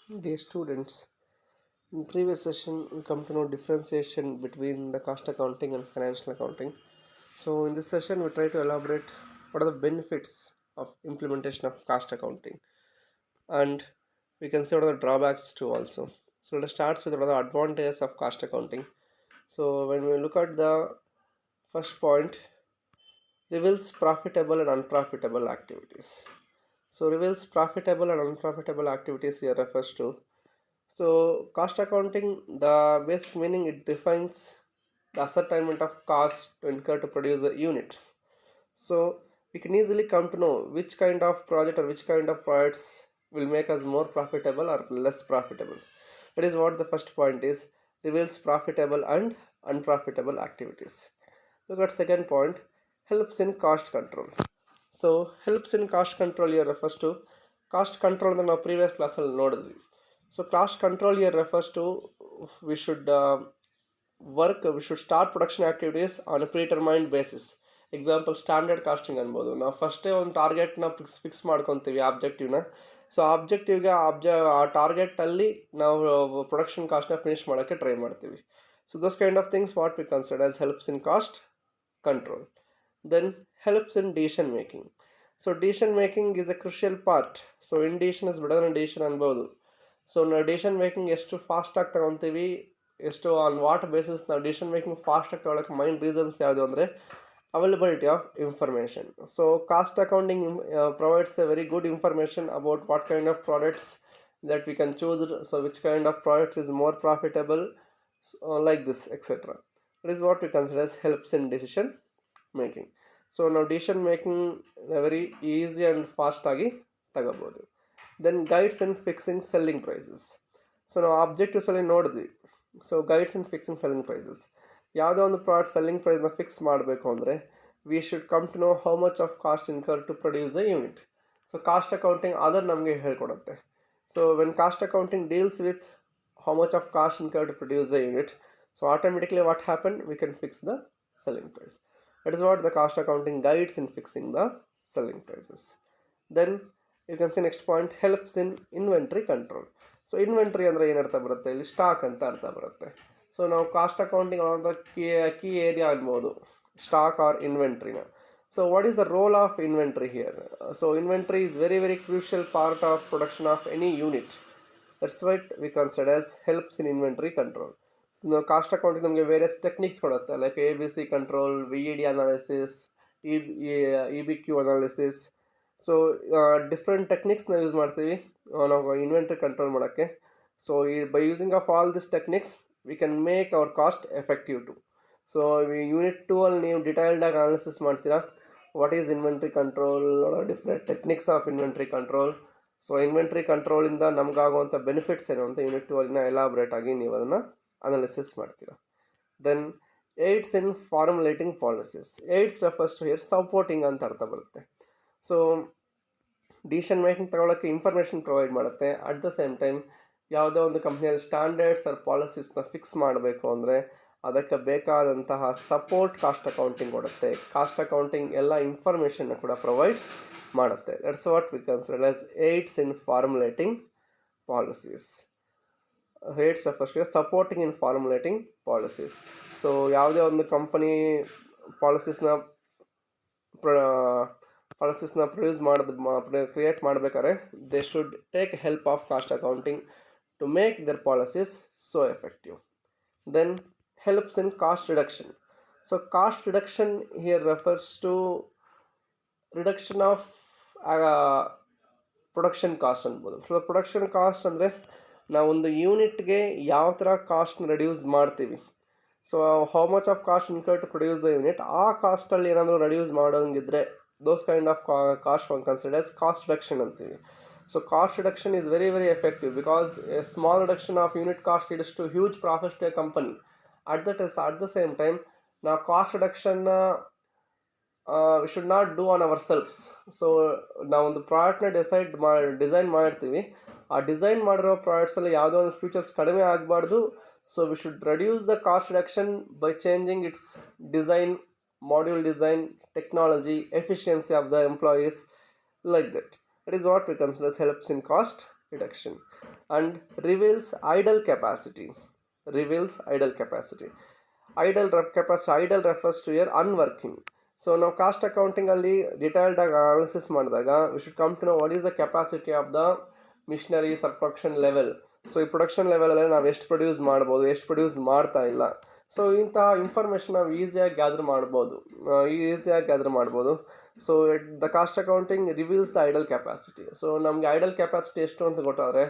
Dear students, in previous session we come to know differentiation between the cost accounting and financial accounting. So in this session we try to elaborate what are the benefits of implementation of cost accounting, and we can see what are the drawbacks too also. So let us start with what are the advantages of cost accounting. So when we look at the first point, reveals profitable and unprofitable activities. So reveals profitable and unprofitable activities here refers to. So cost accounting, the basic meaning, it defines the ascertainment of cost to incur to produce a unit. So we can easily come to know which kind of project or which kind of products will make us more profitable or less profitable. That is what the first point is, reveals profitable and unprofitable activities. Look at second point, helps in cost control. So helps in cost control here refers to cost control in our previous class ಅಲ್ಲಿ ನೋಡಿದ್ವಿ. So cost control here refers to we should we should start production activities on a predetermined basis. Example standard costing ಅನ್ಬೋದು. ನಾವು ಫಸ್ಟೇ ಒಂದು ಟಾರ್ಗೆಟ್ನ fix ಮಾಡ್ಕೊತೀವಿ ಆಬ್ಜೆಕ್ಟಿವ್ನ. So ಆಬ್ಜೆಕ್ಟಿವ್ಗೆ ಆ ಟಾರ್ಗೆಟಲ್ಲಿ ನಾವು production ಕಾಸ್ಟ್ನ finish ಮಾಡೋಕ್ಕೆ ಟ್ರೈ ಮಾಡ್ತೀವಿ. So those kind of things what we consider as helps in cost control. Then helps in decision making. So decision making is a crucial part. So in decision is better than decision ಅನ್ಬೋದು. So ನಾವು decision making ಎಷ್ಟು ಫಾಸ್ಟಾಗಿ ತಗೊತೀವಿ, ಎಷ್ಟು on what basis ನಾವು decision making ಫಾಸ್ಟಾಗಿ ತಗೊಳಕ್ಕೆ main reasons ಯಾವುದು ಅಂದರೆ availability of information. So cost accounting provides a very good information about what kind of products that we can choose, so which kind of products is more profitable, like this, etc. That is what we consider as helps in decision making. So now decision making very easy and fast ಆಗಿ ತಗೋಬೋದು. Then guides in fixing selling prices. So ನಾವು objectives ಅಲ್ಲಿ ನೋಡಿದ್ವಿ. So guides in fixing selling prices, ಯಾವುದೋ ಒಂದು product selling ಪ್ರೈಸ್ನ fix ಮಾಡಬೇಕು ಅಂದರೆ we should come to know how much of cost incur to produce a unit. So cost accounting ಅದನ್ನು ನಮಗೆ ಹೇಳ್ಕೊಡುತ್ತೆ. So when cost accounting deals with how much of cost incur to produce a unit, so automatically what happen, we can fix the selling price. That is what the cost accounting guides in fixing the selling prices. Then you can see next point, helps in inventory control. So inventory ಅಂದರೆ ಏನು ಅರ್ಥ ಬರುತ್ತೆ, ಇಲ್ಲಿ stock ಅಂತ ಅರ್ಥ ಬರುತ್ತೆ. So ನಾವು cost accounting ಅನ್ನೋ ಕೀ ಏರಿಯಾ ಅನ್ಬೋದು ಸ್ಟಾಕ್ ಆರ್ ಇನ್ವೆಂಟ್ರಿನ. So what is the role of inventory here? So inventory is very very crucial part of production of any unit. That's what we consider as helps in inventory control. So cost accounting ನಮಗೆ various techniques ಕೊಡುತ್ತೆ, like ABC control, VED analysis, EBQ analysis. So different techniques ನಾವು use ಮಾಡ್ತೀವಿ ನಾವು inventory control ಮಾಡೋಕ್ಕೆ. So by using of all this techniques we can make our cost effective to. So unit 2 ಅಲ್ಲಿ ನೀವು ಡಿಟೈಲ್ಡಾಗಿ analysis ಮಾಡ್ತೀರಾ, what is inventory control, different techniques of inventory control. So inventory ಕಂಟ್ರೋಲಿಂದ ನಮಗಾಗುವಂಥ benefits ಏನು ಅಂತ unit 2 ಅಲ್ಲಿನ ಎಲಾಬ್ರೇಟ್ ಆಗಿ ನೀವು ಅದನ್ನು ಅನಾಲಿಸಿಸ್ ಮಾಡ್ತೀರಾ. Then aids in formulating policies. Aids refers to here supporting ಅಂತ ಅರ್ಥ ಬರುತ್ತೆ. ಸೊ ಡಿಸಿಷನ್ ಮೇಕಿಂಗ್ ತಗೊಳ್ಳೋಕ್ಕೆ ಇನ್ಫಾರ್ಮೇಷನ್ ಪ್ರೊವೈಡ್ ಮಾಡುತ್ತೆ. ಅಟ್ ದ ಸೇಮ್ ಟೈಮ್ ಯಾವುದೋ ಒಂದು ಕಂಪ್ನಿಯಲ್ಲಿ ಸ್ಟ್ಯಾಂಡರ್ಡ್ಸ್ ಆರ್ ಪಾಲಿಸೀಸ್ನ ಫಿಕ್ಸ್ ಮಾಡಬೇಕು ಅಂದರೆ ಅದಕ್ಕೆ ಬೇಕಾದಂತಹ ಸಪೋರ್ಟ್ ಕಾಸ್ಟ್ ಅಕೌಂಟಿಂಗ್ ಕೊಡುತ್ತೆ. ಕಾಸ್ಟ್ ಅಕೌಂಟಿಂಗ್ ಎಲ್ಲ ಇನ್ಫಾರ್ಮೇಷನ್ನ ಕೂಡ ಪ್ರೊವೈಡ್ ಮಾಡುತ್ತೆ. That's what we consider as aids in formulating policies. Aids refers to supporting in formulating policies. So ಯಾವುದೇ ಒಂದು ಕಂಪನಿ ಪಾಲಿಸೀಸ್ನ ಪ್ರೊಡ್ಯೂಸ್ ಕ್ರಿಯೇಟ್ ಮಾಡಬೇಕಾದ್ರೆ they should take help of cost accounting to make their policies so effective. Then helps in cost reduction. So cost reduction here refers to reduction of production cost ಅನ್ಬೋದು. So production cost ಅಂದರೆ ನಾವೊಂದು ಯೂನಿಟ್ಗೆ ಯಾವ ಥರ ಕಾಸ್ಟ್ನ reduce ಮಾಡ್ತೀವಿ. So how much of cost incur to produce the unit, ಆ ಕಾಸ್ಟಲ್ಲಿ ಏನಾದರೂ ರೆಡ್ಯೂಸ್ ಮಾಡೋಂಗಿದ್ರೆ those kind of cost one considers cost reduction ಅಂತೀವಿ. So cost reduction is very very effective because a small reduction of unit cost leads to huge profits to a company. at the same time ನಾವು ಕಾಸ್ಟ್ ರಿಡಕ್ಷನ್ನ V should not do on ourselves. So ನಾವೊಂದು ಪ್ರಾಡಕ್ಟ್ನ design ಮಾಡಿರ್ತೀವಿ, ಆ design ಮಾಡಿರೋ ಪ್ರಾಡಕ್ಟ್ಸಲ್ಲಿ ಯಾವುದೋ ಒಂದು features ಕಡಿಮೆ ಆಗಬಾರ್ದು. So we should reduce the cost reduction by changing it's design, module design, technology, efficiency of the employees, like that. That is what we consider as helps in cost reduction. and reveals idle capacity. Reveals idle capacity. Idle refers to your unworking. So now cost accounting ಅಲ್ಲಿ detailed ಆಗಿ analysis ಮಾಡಿದಾಗ we should come to know what is the capacity of the machineries are production level. So ಈ production ಲೆವೆಲಲ್ಲಿ ನಾವು ಎಷ್ಟು produce ಮಾಡ್ಬೋದು, ಎಷ್ಟು produce ಮಾಡ್ತಾ ಇಲ್ಲ. ಸೊ ಇಂಥ ಇನ್ಫಾರ್ಮೇಷನ್ ನಾವು ಈಸಿಯಾಗಿ ಗ್ಯಾದರ್ ಮಾಡ್ಬೋದು. So the cost accounting reveals the idle capacity. So ನಮಗೆ ಐಡಲ್ ಕೆಪಾಸಿಟಿ ಎಷ್ಟು ಅಂತ ಗೊತ್ತಾದರೆ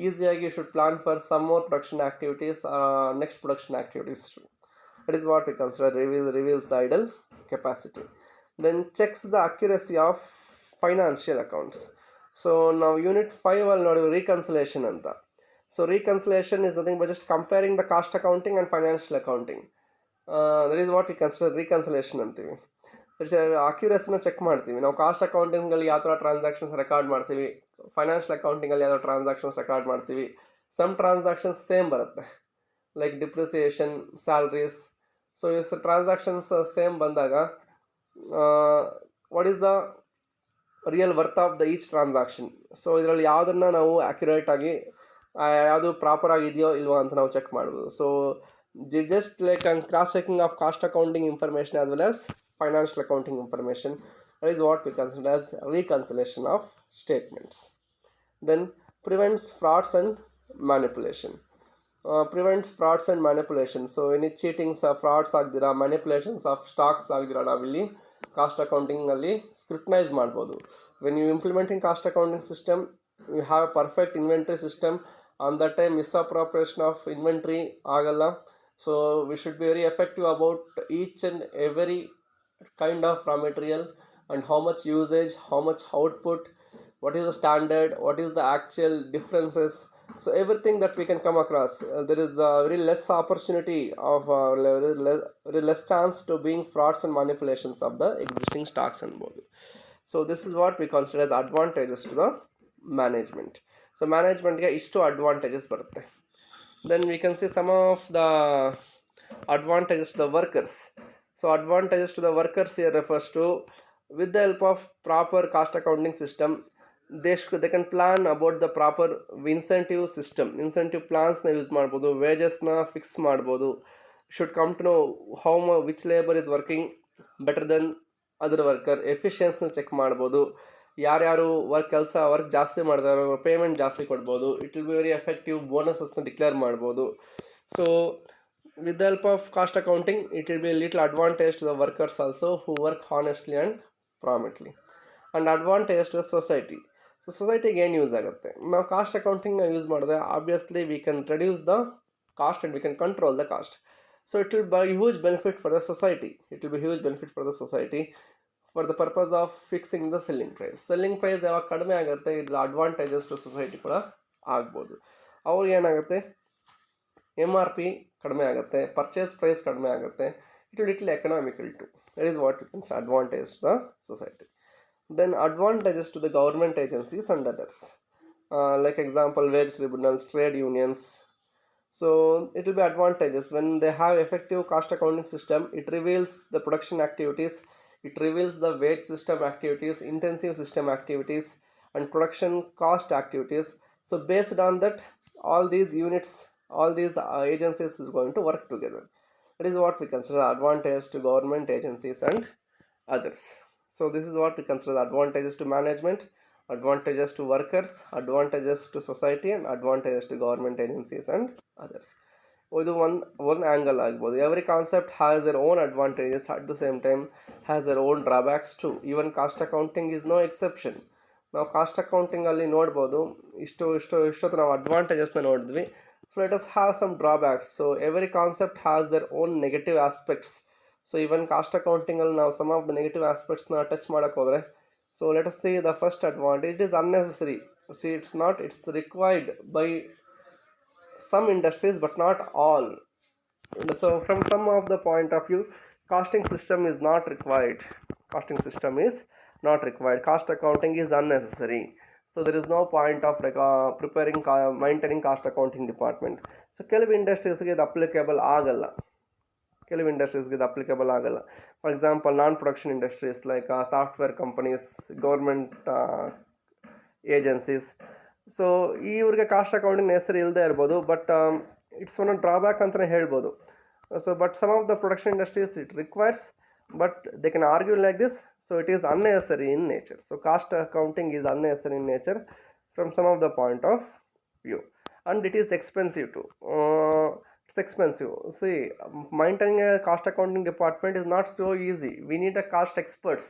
ಈಸಿಯಾಗಿ should plan for some more production activities, next production activities. That is what we consider reveals the idle capacity. Then checks the accuracy of financial accounts. So now unit 5 ಅಲ್ಲಿ ನೋಡಿ reconciliation ಅಂತ. So reconciliation is nothing but just comparing the cost accounting and financial accounting. That is what we consider reconciliation ಅಂತೀವಿ. ಅಕ್ಯುರಸಿನ check ಮಾಡ್ತೀವಿ ನಾವು. Cost ಅಕೌಂಟಿಂಗಲ್ಲಿ ಯಾವ ಥರ transactions record ಮಾಡ್ತೀವಿ, ಫೈನಾನ್ಷಿಯಲ್ ಅಕೌಂಟಿಂಗಲ್ಲಿ ಯಾವ ಥರ ಟ್ರಾನ್ಸಾಕ್ಷನ್ಸ್ ರೆಕಾರ್ಡ್ ಮಾಡ್ತೀವಿ. ಸಮ್ ಟ್ರಾನ್ಸಾಕ್ಷನ್ಸ್ ಸೇಮ್ ಬರುತ್ತೆ, like depreciation, salaries. So is transactions same ಬಂದಾಗ what is the real worth of the each transaction. So ಇದರಲ್ಲಿ ಯಾವುದನ್ನು ನಾವು ಆ್ಯಕ್ಯುರೇಟಾಗಿ ಯಾವುದು ಪ್ರಾಪರ್ ಆಗಿದೆಯೋ ಇಲ್ವೋ ಅಂತ ನಾವು ಚೆಕ್ ಮಾಡ್ಬೋದು. So just like cross checking of cost accounting information as well as financial accounting information. That is what we consider as reconciliation of statements. Then prevents frauds and manipulation. Prevents frauds and manipulation. So any cheatings, frauds agdira, manipulations of stocks agdira navilli cost accounting alli scrutinize ಮಾಡಬಹುದು. When you implementing cost accounting system, you have a perfect inventory system. On that time misappropriation of inventory agalla. So we should be very effective about each and every kind of raw material and how much usage, how much output, what is the standard, what is the actual differences. So everything that we can come across, there is very less opportunity of very less chance to being frauds and manipulations of the existing stocks and both. So this is what we consider as advantages to the management. So management ge ishtu advantages barutte. Then we can see some of the advantages to the workers. So advantages to the workers here refers to, with the help of proper cost accounting system, they can plan about the proper incentive system. Incentive plans na use ಮಾಡಬಹುದು, wages na fix ಮಾಡಬಹುದು. Should come to know which labor is working better than other worker. Efficiency check ಮಾಡಬಹುದು. ಯಾರ್ಯಾರು work ಜಾಸ್ತಿ ಮಾಡಿದಾರೋ payment ಜಾಸ್ತಿ ಕೊಡ್ಬೋದು. It will be very effective. ಬೋನಸಸ್ನ declare ಮಾಡ್ಬೋದು. So with the help of cost accounting, it will be a little advantage to the workers also who work honestly and promptly. And advantage to the society. So society ಏನು use ಆಗುತ್ತೆ, ನಾವು cost ಅಕೌಂಟಿಂಗ್ನ use ಮಾಡಿದ್ರೆ obviously we can reduce the cost and we can control the cost. So it will be huge benefit for the society. For the purpose of fixing the selling price. Selling price ಯಾವಾಗ ಕಡಿಮೆ ಆಗುತ್ತೆ, ಇದ್ರ advantages to society ಕೂಡ ಆಗ್ಬೋದು. ಅವ್ರಿಗೆ ಏನಾಗುತ್ತೆ, MRP ಕಡಿಮೆ ಆಗುತ್ತೆ, ಪರ್ಚೇಸ್ ಪ್ರೈಸ್ ಕಡಿಮೆ ಆಗುತ್ತೆ. It will little economical too. That is what we can say advantage to the society. Then advantages to the government agencies and others, like example wage tribunals, trade unions. So it will be advantages when they have effective cost accounting system. It reveals the production activities, it reveals the wage system activities, intensive system activities and production cost activities. So based on that, all these units, all these agencies is going to work together. That is what we consider advantage to government agencies and others. So this is what we consider advantages to management, advantages to workers, advantages to society and advantages to government agencies and others. ಇದು one angle ಆಗ್ಬೋದು. Every concept has their own advantages, at the same time has their own drawbacks too. Even cost accounting is no exception. ನಾವು cost accounting ಅಲ್ಲಿ ನೋಡ್ಬೋದು, ಇಷ್ಟೊತ್ತು ನಾವು ಅಡ್ವಾಂಟೇಜಸ್ನ ನೋಡಿದ್ವಿ. So let us have some drawbacks. So every concept has their own negative aspects. So even cost accounting ಅಲ್ಲಿ ನಾವು some of the negative aspectsನ touch ಮಾಡಕ್ಕೆ ಹೋದರೆ, so let us see the first advantage. It is unnecessary. See, it's required by some industries but not all. So from some of the point of view, costing system is not required. Cost accounting is unnecessary. So there is no point of maintaining cost accounting department. So ಕೆಲವು ಇಂಡಸ್ಟ್ರೀಸ್ಗೆ ಇದು applicable ಆಗಲ್ಲ. For example, non-production industries like software companies, government agencies, so ಇವ್ರಿಗೆ cost accounting ಹೆಸರು ಇಲ್ಲದೆ ಇರ್ಬೋದು, but it's one drawback ಅಂತಲೇ ಹೇಳ್ಬೋದು. So but some of the production industries it requires, but they can argue like this. So it is unnecessary in nature. So cost accounting is unnecessary in nature from some of the point of view, and it is expensive too. It's expensive. See, maintaining a cost accounting department is not so easy. We need a cost experts,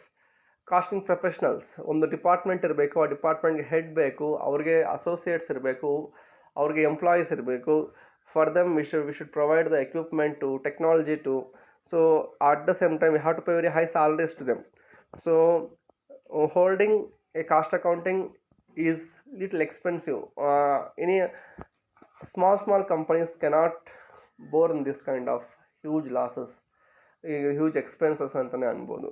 costing professionals. ಒಂದು department ಇರಬೇಕು, ಆ ಡಿಪಾರ್ಟ್ಮೆಂಟ್ಗೆ head ಬೇಕು, ಅವ್ರಿಗೆ associates ಇರಬೇಕು, ಅವ್ರಿಗೆ employees ಇರಬೇಕು. For them we should provide the equipment to technology too. So at the same time we have to pay very high salaries to them. So holding a cost accounting is little expensive. Any small companies cannot bore in this kind of huge losses, huge expenses ಅಂತಲೇ ಅನ್ಬೋದು.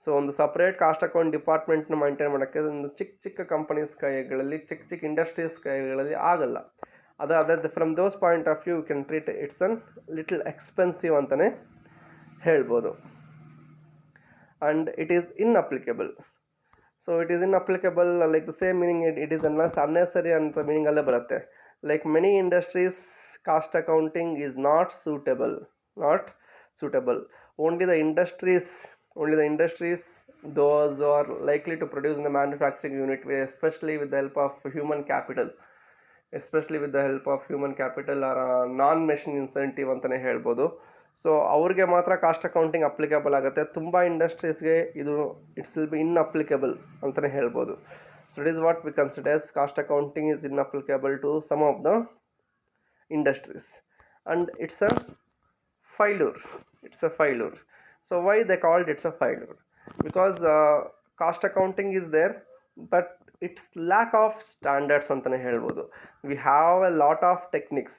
So ಒಂದು separate cost account ಡಿಪಾರ್ಟ್ಮೆಂಟ್ನ maintain ಮಾಡೋಕ್ಕೆ ಒಂದು ಚಿಕ್ಕ companies ಕೈಗಳಲ್ಲಿ, ಚಿಕ್ಕ industries ಕೈಗಳಲ್ಲಿ ಆಗಲ್ಲ. ಅದೇ from those point of view you can treat it's an little expensive ಅಂತಲೇ ಹೇಳ್ಬೋದು. And it is inapplicable. So it is inapplicable, like the same meaning, it is unnecessary and the meaning alle barutte. Like many industries, cost accounting is not suitable. Only the industries those who are likely to produce in the manufacturing unit, especially with the help of human capital or non machine incentive ಅಂತಲೇ ಹೇಳ್ಬೋದು. So ಅವ್ರಿಗೆ ಮಾತ್ರ cost accounting applicable ಆಗುತ್ತೆ. ತುಂಬ ಇಂಡಸ್ಟ್ರೀಸ್ಗೆ ಇದು it's will be inapplicable ಅಂತಲೇ ಹೇಳ್ಬೋದು. So it is what we considers cost accounting is inapplicable to some of the industries, and it's a failure. So why they called it's a failure? Because cost accounting is there, but it's lack of standards ಅಂತಲೇ ಹೇಳ್ಬೋದು. We have a lot of techniques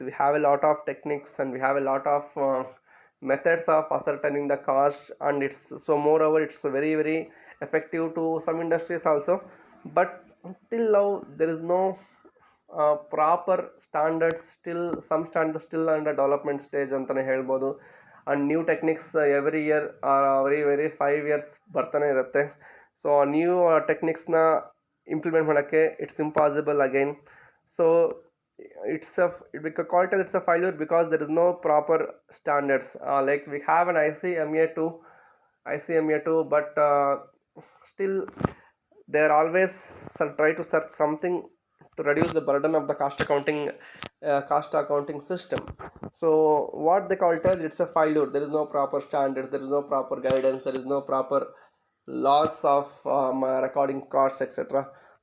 and we have a lot of methods of ascertaining the cost, and it's so moreover it's very very effective to some industries also, but till now there is no proper standards. Some standards still under development stage ಅಂತಲೇ ಹೇಳ್ಬೋದು. and new techniques every year very very 5 years ಬರ್ತಾನೆ ಇರುತ್ತೆ. So new ಟೆಕ್ನಿಕ್ಸ್ನ implement ಮಾಡೋಕ್ಕೆ it's impossible again. So it's a failure because there is no proper standards. Like we have an ICMA2, but still they are always try to search something to reduce the burden of the cost accounting system. So what they call it as, it's a failure. There is no proper standards, there is no proper guidance, there is no proper laws of recording costs, etc.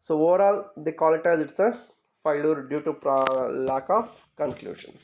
So overall they call it as it's a failure due to lack of conclusions.